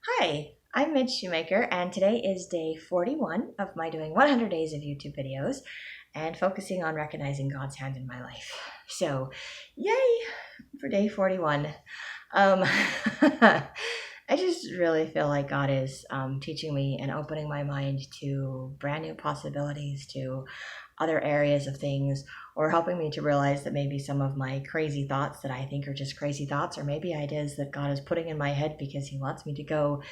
Hi, I'm Midge Shoemaker, and today is day 41 of my doing 100 days of YouTube videos and focusing on recognizing God's hand in my life. So, yay for day 41. Um, I just really feel like God is teaching me and opening my mind to brand new possibilities, to other areas of things, or helping me to realize that maybe some of my crazy thoughts that I think are just crazy thoughts, or maybe ideas that God is putting in my head because He wants me to go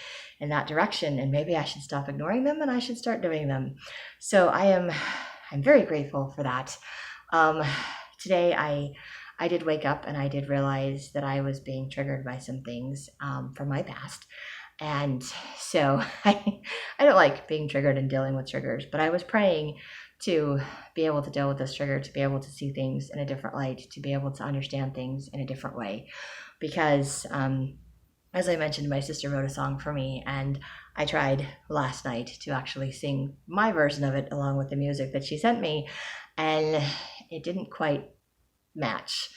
in that direction, and maybe I should stop ignoring them and I should start doing them. So I'm very grateful for that. Um, Today I did wake up and I did realize that I was being triggered by some things from my past. And so I don't like being triggered and dealing with triggers, but I was praying to be able to deal with this trigger, to be able to see things in a different light, to be able to understand things in a different way. Because as I mentioned, my sister wrote a song for me, and I tried last night to actually sing my version of it along with the music that she sent me, and it didn't quite match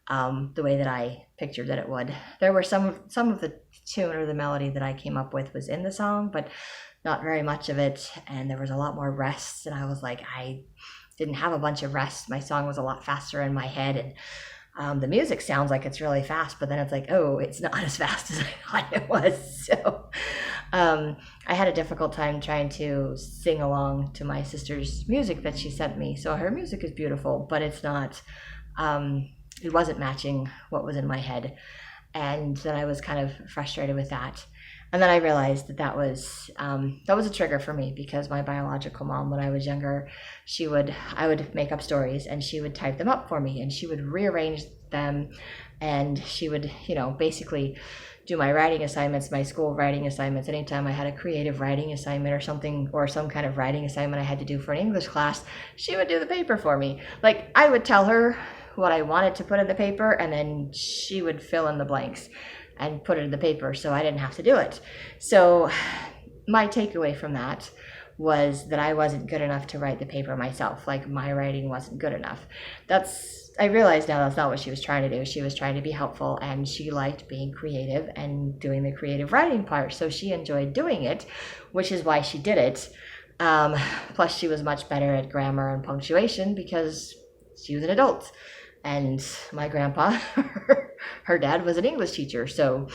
the way that I pictured that it would. There were some of the tune or the melody that I came up with was in the song, but not very much of it, and there was a lot more rests, and I was like, I didn't have a bunch of rests. My song was a lot faster in my head, and the music sounds like it's really fast, but then it's like, oh, it's not as fast as I thought it was. So I had a difficult time trying to sing along to my sister's music that she sent me. So her music is beautiful, but it's not, it wasn't matching what was in my head. And then I was kind of frustrated with that. And then I realized that that was a trigger for me, because my biological mom, when I was younger, I would make up stories and she would type them up for me and she would rearrange them, and she would, basically do my writing assignments, my school writing assignments. Anytime I had a creative writing assignment or something, or some kind of writing assignment I had to do for an English class, she would do the paper for me. Like, I would tell her what I wanted to put in the paper, and then she would fill in the blanks and put it in the paper, so I didn't have to do it. So my takeaway from that was that I wasn't good enough to write the paper myself. Like, my writing wasn't good enough. I realize now that's not what she was trying to do. She was trying to be helpful, and she liked being creative and doing the creative writing part, so she enjoyed doing it, which is why she did it. Plus, she was much better at grammar and punctuation because she was an adult. And my grandpa, her dad was an English teacher, so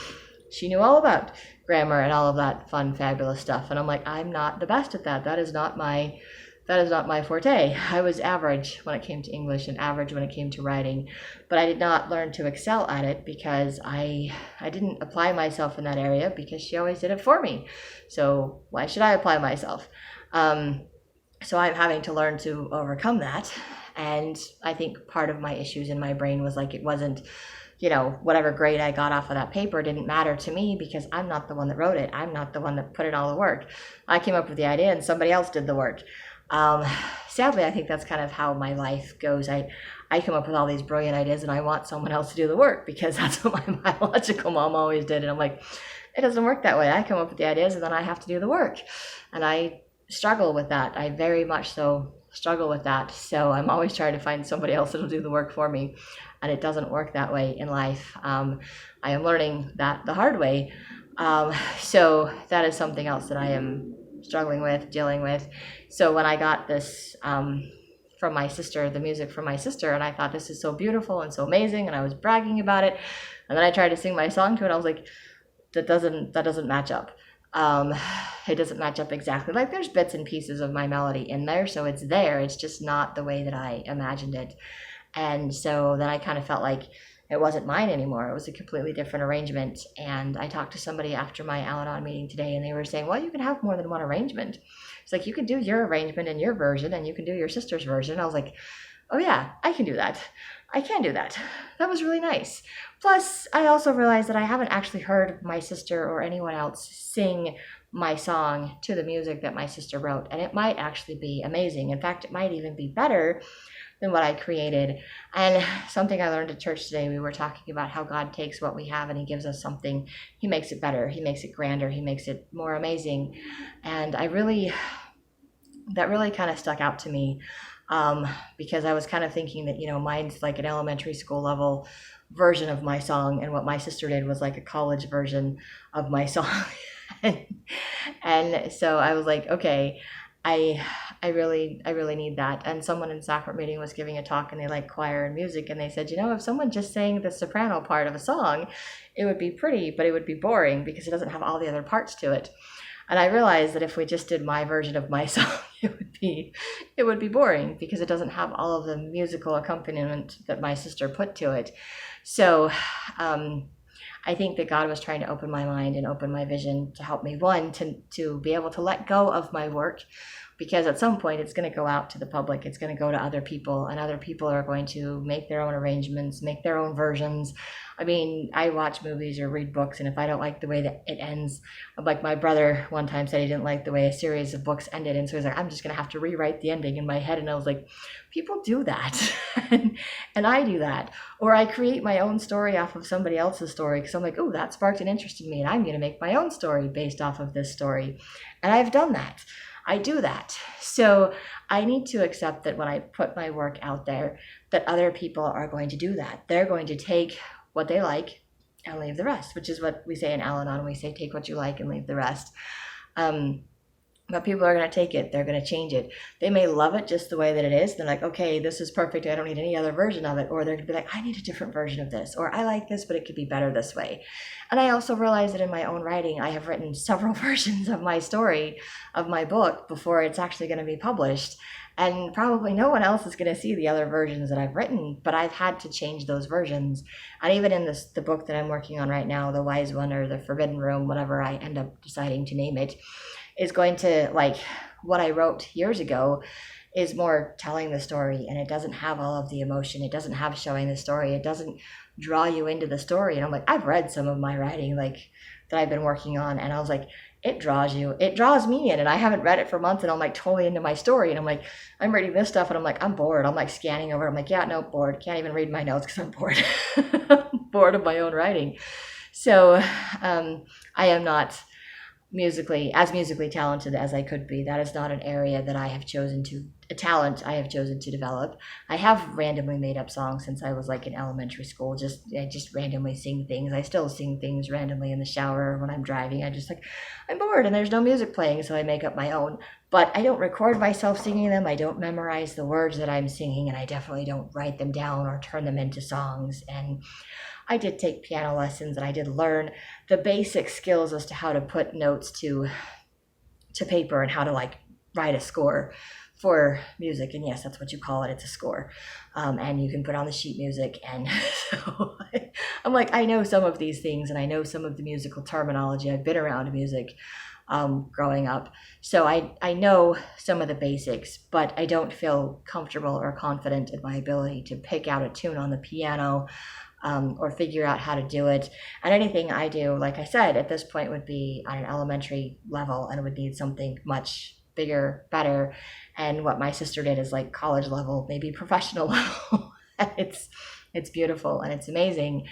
she knew all about grammar and all of that fun, fabulous stuff. And I'm like, I'm not the best at that. That is not my forte. I was average when it came to English and average when it came to writing, but I did not learn to excel at it because I didn't apply myself in that area, because she always did it for me. So why should I apply myself? So I'm having to learn to overcome that. And I think part of my issues in my brain was like, it wasn't, whatever grade I got off of that paper didn't matter to me, because I'm not the one that wrote it. I'm not the one that put in all the work. I came up with the idea and somebody else did the work. Sadly, I think that's kind of how my life goes. I come up with all these brilliant ideas and I want someone else to do the work, because that's what my biological mom always did. And I'm like, it doesn't work that way. I come up with the ideas and then I have to do the work. And I struggle with that. I very much so struggle with that. So I'm always trying to find somebody else that'll do the work for me. And it doesn't work that way in life. I am learning that the hard way. So that is something else that I am struggling with, dealing with. So when I got this from my sister, the music from my sister, and I thought, this is so beautiful and so amazing, and I was bragging about it. And then I tried to sing my song to it. I was like, that doesn't match up. It doesn't match up exactly. Like, there's bits and pieces of my melody in there, so it's there. It's just not the way that I imagined it. And so then I kind of felt like it wasn't mine anymore. It was a completely different arrangement. And I talked to somebody after my Al-Anon meeting today, and they were saying, well, you can have more than one arrangement. It's like, you can do your arrangement and your version, and you can do your sister's version. I was like, oh yeah, I can do that. I can do that. That was really nice. Plus, I also realized that I haven't actually heard my sister or anyone else sing my song to the music that my sister wrote, and it might actually be amazing. In fact, it might even be better than what I created. And something I learned at church today, we were talking about how God takes what we have and He gives us something. He makes it better. He makes it grander. He makes it more amazing. And that really kind of stuck out to me, because I was kind of thinking that, mine's like an elementary school level version of my song, and what my sister did was like a college version of my song. And so I was like, okay, I I really need that. And someone in sacrament meeting was giving a talk, and they like choir and music, and they said, if someone just sang the soprano part of a song, it would be pretty, but it would be boring because it doesn't have all the other parts to it. And I realized that if we just did my version of my song, it would be boring because it doesn't have all of the musical accompaniment that my sister put to it. So I think that God was trying to open my mind and open my vision to help me, one, to be able to let go of my work, because at some point it's going to go out to the public. It's going to go to other people, and other people are going to make their own arrangements, make their own versions. I mean, I watch movies or read books, and if I don't like the way that it ends, like my brother one time said he didn't like the way a series of books ended, and so he's like, I'm just going to have to rewrite the ending in my head. And I was like, people do that. and I do that. Or I create my own story off of somebody else's story because I'm like, oh, that sparked an interest in me, and I'm going to make my own story based off of this story. And I've done that. I do that. So I need to accept that when I put my work out there, that other people are going to do that. They're going to take what they like and leave the rest, which is what we say in Al-Anon. We say, take what you like and leave the rest. But people are going to take it. They're going to change it. They may love it just the way that it is. They're like, okay, this is perfect. I don't need any other version of it. Or they're going to be like, I need a different version of this. Or I like this, but it could be better this way. And I also realize that in my own writing, I have written several versions of my story, of my book, before it's actually going to be published. And probably no one else is going to see the other versions that I've written, but I've had to change those versions. And even in the book that I'm working on right now, The Wise One or The Forbidden Room, whatever I end up deciding to name it, is going to, like, what I wrote years ago is more telling the story, and it doesn't have all of the emotion. It doesn't have showing the story. It doesn't draw you into the story. And I'm like, I've read some of my writing, like, that I've been working on, and I was like, it draws me in, and I haven't read it for months, and I'm like totally into my story, and I'm like, I'm reading this stuff, and I'm like, I'm bored. I'm like scanning over. I'm like, yeah, no, bored. Can't even read my notes because I'm bored. I'm bored of my own writing. So I am not musically talented as I could be. That is not an area that I have chosen to, a talent I have chosen to develop. I have randomly made up songs since I was like in elementary school. I just randomly sing things. I still sing things randomly in the shower when I'm driving. I'm bored and there's no music playing, so I make up my own. But I don't record myself singing them. I don't memorize the words that I'm singing, and I definitely don't write them down or turn them into songs. And I did take piano lessons, and I did learn the basic skills as to how to put notes to paper and how to like write a score for music. And yes, that's what you call it. It's a score. And you can put on the sheet music. And so I'm like, I know some of these things, and I know some of the musical terminology. I've been around music growing up. So I know some of the basics, but I don't feel comfortable or confident in my ability to pick out a tune on the piano or figure out how to do it. And anything I do, like I said, at this point would be on an elementary level, and would need something much bigger, better. And what my sister did is like college level, maybe professional level. It's beautiful and it's amazing.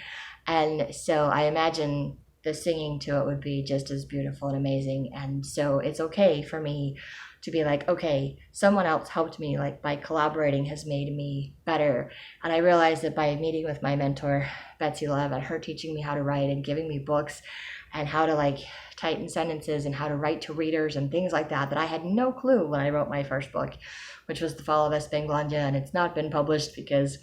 And so I imagine the singing to it would be just as beautiful and amazing. And so it's okay for me to be like, okay, someone else helped me, like by collaborating has made me better. And I realized that by meeting with my mentor, Betsy Love, and her teaching me how to write and giving me books and how to like tighten sentences and how to write to readers and things like that, that I had no clue when I wrote my first book, which was The Fall of Espinglandia. And it's not been published because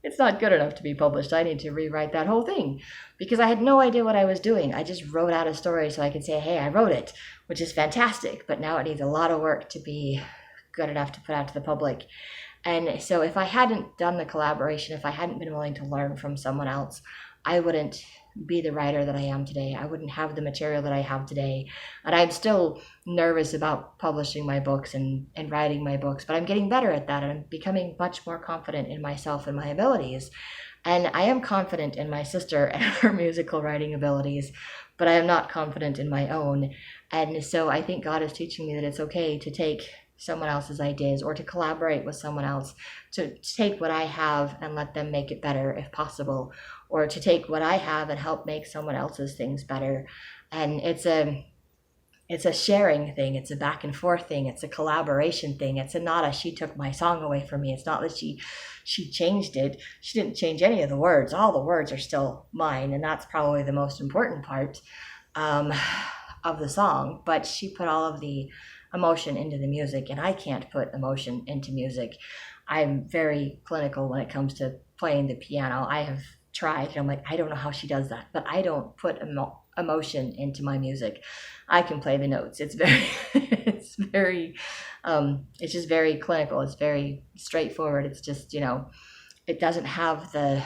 it's not good enough to be published. I need to rewrite that whole thing because I had no idea what I was doing. I just wrote out a story so I could say, hey, I wrote it, which is fantastic. But now it needs a lot of work to be good enough to put out to the public. And so if I hadn't done the collaboration, if I hadn't been willing to learn from someone else, I wouldn't be the writer that I am today. I wouldn't have the material that I have today. And I'm still nervous about publishing my books and writing my books, but I'm getting better at that. And I'm becoming much more confident in myself and my abilities. And I am confident in my sister and her musical writing abilities, but I am not confident in my own. And so I think God is teaching me that it's okay to take someone else's ideas or to collaborate with someone else, to take what I have and let them make it better if possible, or to take what I have and help make someone else's things better. And it's a sharing thing. It's a back and forth thing. It's a collaboration thing. It's not a she took my song away from me. It's not that she changed it. She didn't change any of the words. All the words are still mine, and that's probably the most important part. of the song, but she put all of the emotion into the music, and I can't put emotion into music. I'm very clinical when it comes to playing the piano. I have tried, and I'm like, I don't know how she does that, but I don't put emotion into my music. I can play the notes. It's very, it's just very clinical. It's very straightforward. It's just, it doesn't have the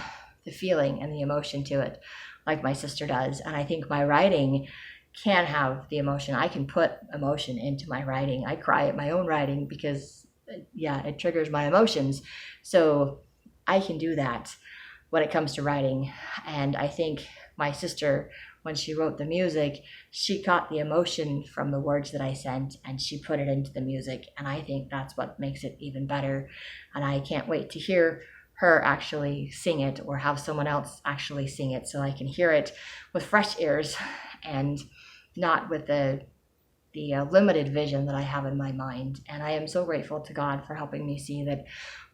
feeling and the emotion to it like my sister does. And I think my writing can have the emotion. I can put emotion into my writing. I cry at my own writing because, it triggers my emotions. So I can do that when it comes to writing. And I think my sister, when she wrote the music, she caught the emotion from the words that I sent and she put it into the music. And I think that's what makes it even better. And I can't wait to hear her actually sing it or have someone else actually sing it so I can hear it with fresh ears and not with the limited vision that I have in my mind. And I am so grateful to God for helping me see that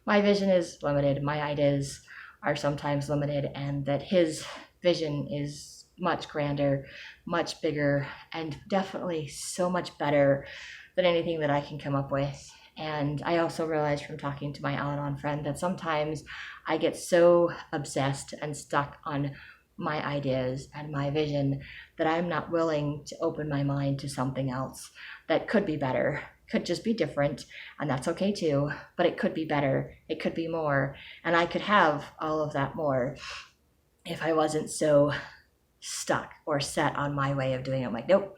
my vision is limited, my ideas are sometimes limited, and that his vision is much grander, much bigger, and definitely so much better than anything that I can come up with. And I also realized from talking to my Al-Anon friend that sometimes I get so obsessed and stuck on my ideas and my vision that I'm not willing to open my mind to something else that could be better, could just be different, and that's okay too, but it could be better, it could be more, and I could have all of that more if I wasn't so stuck or set on my way of doing it. I'm like, nope.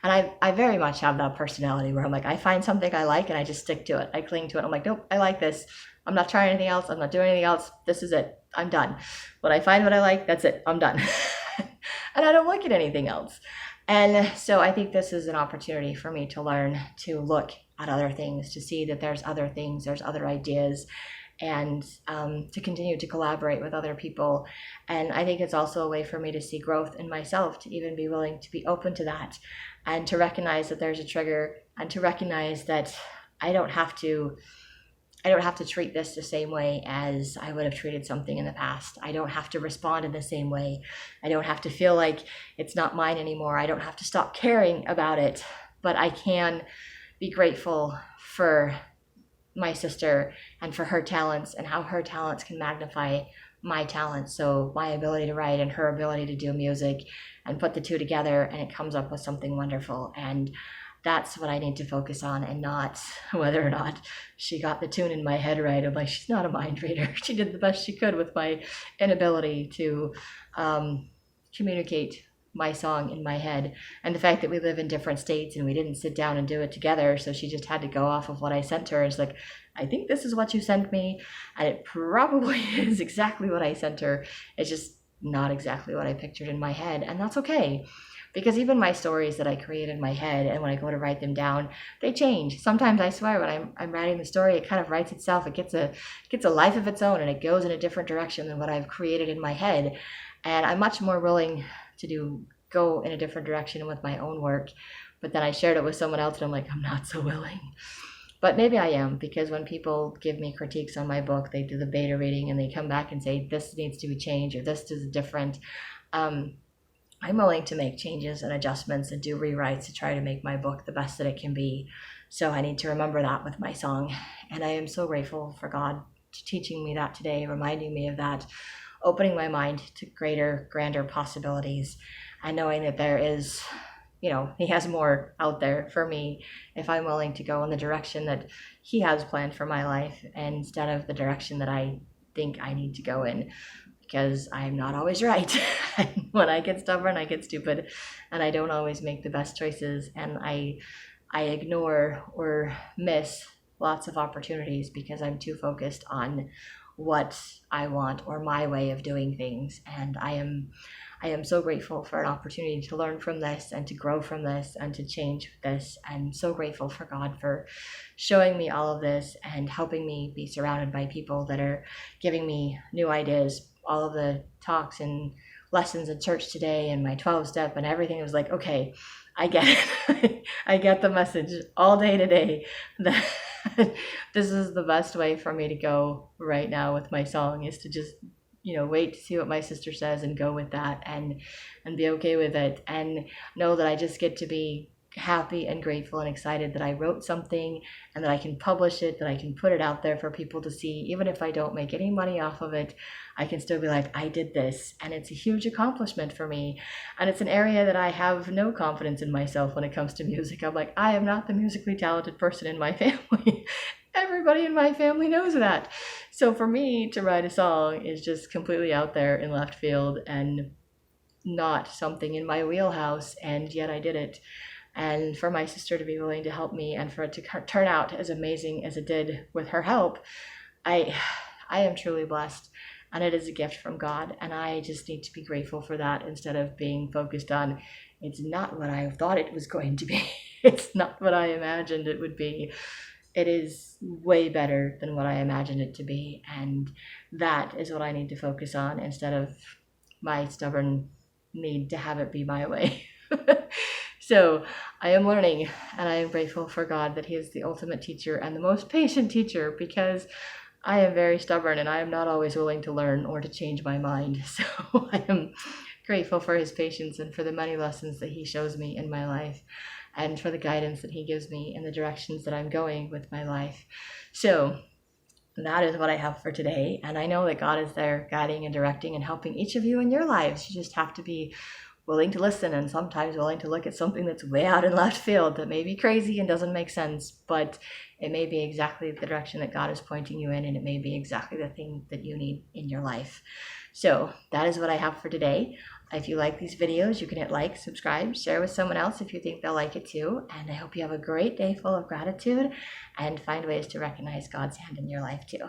And I very much have that personality where I'm like, I find something I like and I just stick to it. I cling to it. I'm like, nope, I like this. I'm not trying anything else. I'm not doing anything else. This is it. I'm done. When I find what I like, that's it. I'm done. And I don't look at anything else. And so I think this is an opportunity for me to learn to look at other things, to see that there's other things, there's other ideas, and to continue to collaborate with other people. And I think it's also a way for me to see growth in myself, to even be willing to be open to that, and to recognize that there's a trigger, and to recognize that I don't have to treat this the same way as I would have treated something in the past. I don't have to respond in the same way. I don't have to feel like it's not mine anymore. I don't have to stop caring about it, but I can be grateful for my sister and for her talents and how her talents can magnify my talents. So my ability to write and her ability to do music, and put the two together and it comes up with something wonderful. And that's what I need to focus on, and not whether or not she got the tune in my head right. I'm like, she's not a mind reader. She did the best she could with my inability to communicate my song in my head, and the fact that we live in different states and we didn't sit down and do it together, so she just had to go off of what I sent her. It's like, I think this is what you sent me, and it probably is exactly what I sent her. It's just not exactly what I pictured in my head, and that's okay, because even my stories that I create in my head, and when I go to write them down, they change. Sometimes, I swear, when I'm writing the story, it kind of writes itself. It gets a life of its own, and it goes in a different direction than what I've created in my head. And I'm much more willing to go in a different direction with my own work. But then I shared it with someone else and I'm like, I'm not so willing. But maybe I am, because when people give me critiques on my book, they do the beta reading and they come back and say, this needs to be changed or this is different. I'm willing to make changes and adjustments and do rewrites to try to make my book the best that it can be. So I need to remember that with my song. And I am so grateful for God teaching me that today, reminding me of that, opening my mind to greater, grander possibilities, and knowing that there is, he has more out there for me if I'm willing to go in the direction that he has planned for my life, instead of the direction that I think I need to go in, because I'm not always right. When I get stubborn, I get stupid, and I don't always make the best choices, and I ignore or miss lots of opportunities because I'm too focused on what I want or my way of doing things. And I am so grateful for an opportunity to learn from this and to grow from this and to change this. I'm so grateful for God for showing me all of this and helping me be surrounded by people that are giving me new ideas. All of the talks and lessons in church today and my 12-step and everything was like, okay, I get it. I get the message all day today that this is the best way for me to go right now with my song, is to just, wait to see what my sister says and go with that and be okay with it, and know that I just get to be happy and grateful and excited that I wrote something and that I can publish it, that I can put it out there for people to see. Even if I don't make any money off of it, I can still be like, I did this, and it's a huge accomplishment for me. And it's an area that I have no confidence in myself when it comes to music. I'm like, I am not the musically talented person in my family. Everybody in my family knows that. So for me to write a song is just completely out there in left field and not something in my wheelhouse, and yet I did it. And for my sister to be willing to help me and for it to turn out as amazing as it did with her help, I am truly blessed, and it is a gift from God, and I just need to be grateful for that instead of being focused on it's not what I thought it was going to be. It's not what I imagined it would be. It is way better than what I imagined it to be, and that is what I need to focus on instead of my stubborn need to have it be my way. So I am learning, and I am grateful for God that He is the ultimate teacher and the most patient teacher, because I am very stubborn and I am not always willing to learn or to change my mind. So I am grateful for His patience and for the many lessons that He shows me in my life, and for the guidance that He gives me in the directions that I'm going with my life. So that is what I have for today. And I know that God is there guiding and directing and helping each of you in your lives. You just have to be willing to listen, and sometimes willing to look at something that's way out in left field that may be crazy and doesn't make sense, but it may be exactly the direction that God is pointing you in, and it may be exactly the thing that you need in your life. So that is what I have for today. If you like these videos, you can hit like, subscribe, share with someone else if you think they'll like it too. And I hope you have a great day full of gratitude and find ways to recognize God's hand in your life too.